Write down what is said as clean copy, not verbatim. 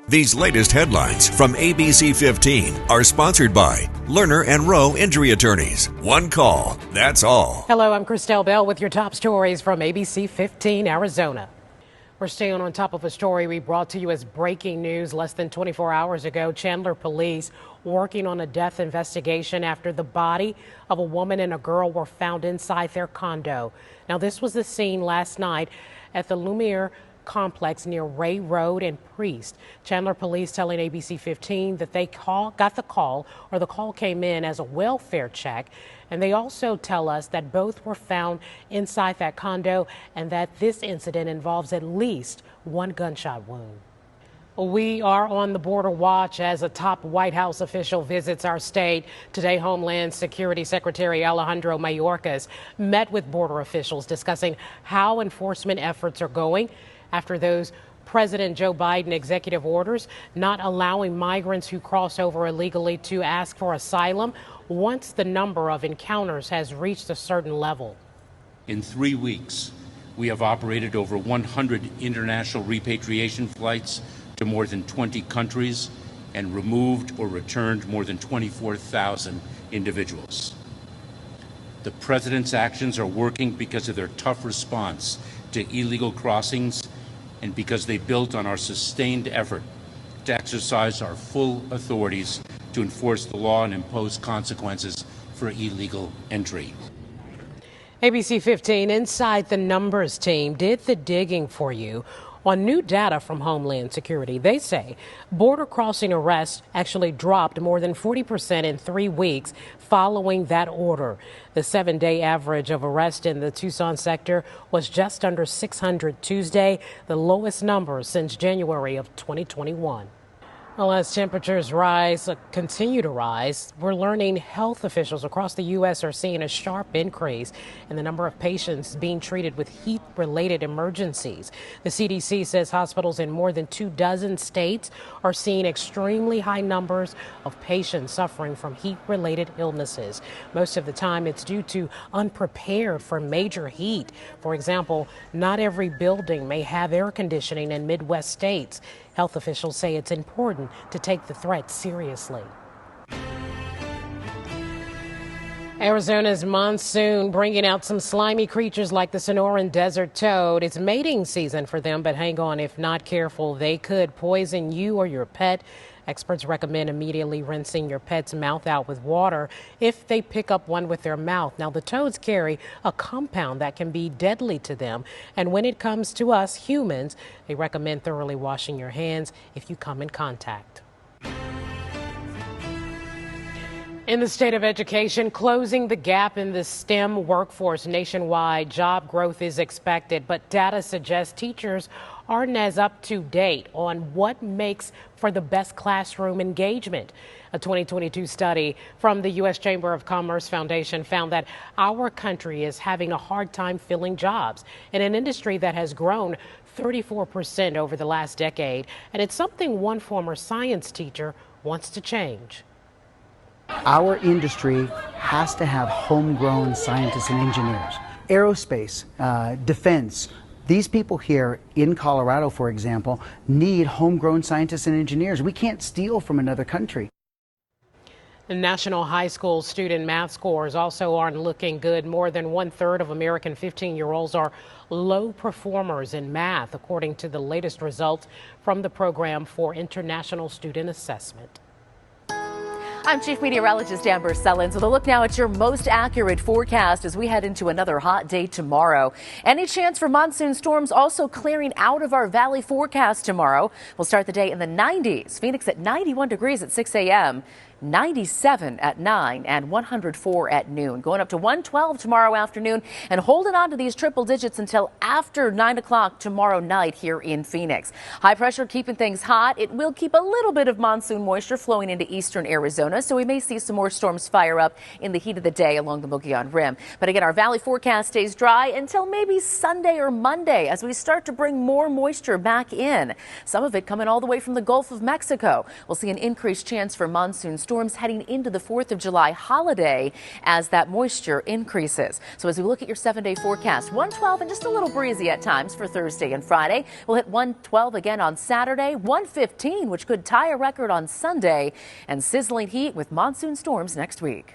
These latest headlines from ABC15 are sponsored by Lerner and Rowe Injury Attorneys. One call, that's all. Hello, I'm Christelle Bell with your top stories from ABC15 Arizona. We're staying on top of a story we brought to you as breaking news less than 24 hours ago. Chandler police working on a death investigation after the body of a woman and a girl were found inside their condo. Now, this was the scene last night at the Lumiere complex near Ray Road and Priest. Chandler police telling ABC15 that they got the call came in as a welfare check. And they also tell us that both were found inside that condo and that this incident involves at least one gunshot wound. We are on the border watch as a top White House official visits our state. Today, Homeland Security Secretary Alejandro Mayorkas met with border officials discussing how enforcement efforts are going after those President Joe Biden executive orders not allowing migrants who cross over illegally to ask for asylum once the number of encounters has reached a certain level. In 3 weeks, we have operated over 100 international repatriation flights to more than 20 countries and removed or returned more than 24,000 individuals. The President's actions are working because of their tough response to illegal crossings and because they built on our sustained effort to exercise our full authorities to enforce the law and impose consequences for illegal entry. ABC 15 Inside the Numbers team did the digging for you on new data from Homeland Security. They say border crossing arrests actually dropped more than 40% in 3 weeks following that order. The 7-day average of arrests in the Tucson sector was just under 600 Tuesday, the lowest number since January of 2021. Well, as temperatures continue to rise, we're learning health officials across the U.S. are seeing a sharp increase in the number of patients being treated with heat-related emergencies. The CDC says hospitals in more than 24 states are seeing extremely high numbers of patients suffering from heat-related illnesses. Most of the time, it's due to unprepared for major heat. For example, not every building may have air conditioning in Midwest states. Health officials say it's important to take the threat seriously. Arizona's monsoon bringing out some slimy creatures like the Sonoran desert toad. It's mating season for them, but hang on, if not careful, they could poison you or your pet. Experts recommend immediately rinsing your pet's mouth out with water if they pick up one with their mouth. Now, the toads carry a compound that can be deadly to them. And when it comes to us humans, they recommend thoroughly washing your hands if you come in contact. In the state of education, closing the gap in the STEM workforce nationwide, job growth is expected, but data suggests teachers aren't as up to date on what makes for the best classroom engagement. A 2022 study from the U.S. Chamber of Commerce Foundation found that our country is having a hard time filling jobs in an industry that has grown 34% over the last decade, and it's something one former science teacher wants to change. Our industry has to have homegrown scientists and engineers. Aerospace, defense, these people here in Colorado, for example, need homegrown scientists and engineers. We can't steal from another country. The national high school student math scores also aren't looking good. More than 1/3 of American 15-year-olds are low performers in math, according to the latest results from the Program for International Student Assessment. I'm Chief Meteorologist Amber Sellens with a look now at your most accurate forecast as we head into another hot day tomorrow. Any chance for monsoon storms also clearing out of our valley forecast tomorrow. We'll start the day in the 90s. Phoenix at 91 degrees at 6 a.m. 97 at 9 and 104 at noon. Going up to 112 tomorrow afternoon and holding on to these triple digits until after 9 o'clock tomorrow night here in Phoenix. High pressure keeping things hot. It will keep a little bit of monsoon moisture flowing into eastern Arizona. Arizona, so we may see some more storms fire up in the heat of the day along the Mogollon Rim. But again, our valley forecast stays dry until maybe Sunday or Monday as we start to bring more moisture back in. Some of it coming all the way from the Gulf of Mexico. We'll see an increased chance for monsoon storms heading into the 4th of July holiday as that moisture increases. So as we look at your 7-day forecast, 112 and just a little breezy at times for Thursday and Friday. We'll hit 112 again on Saturday, 115, which could tie a record on Sunday, and sizzling heat with monsoon storms next week.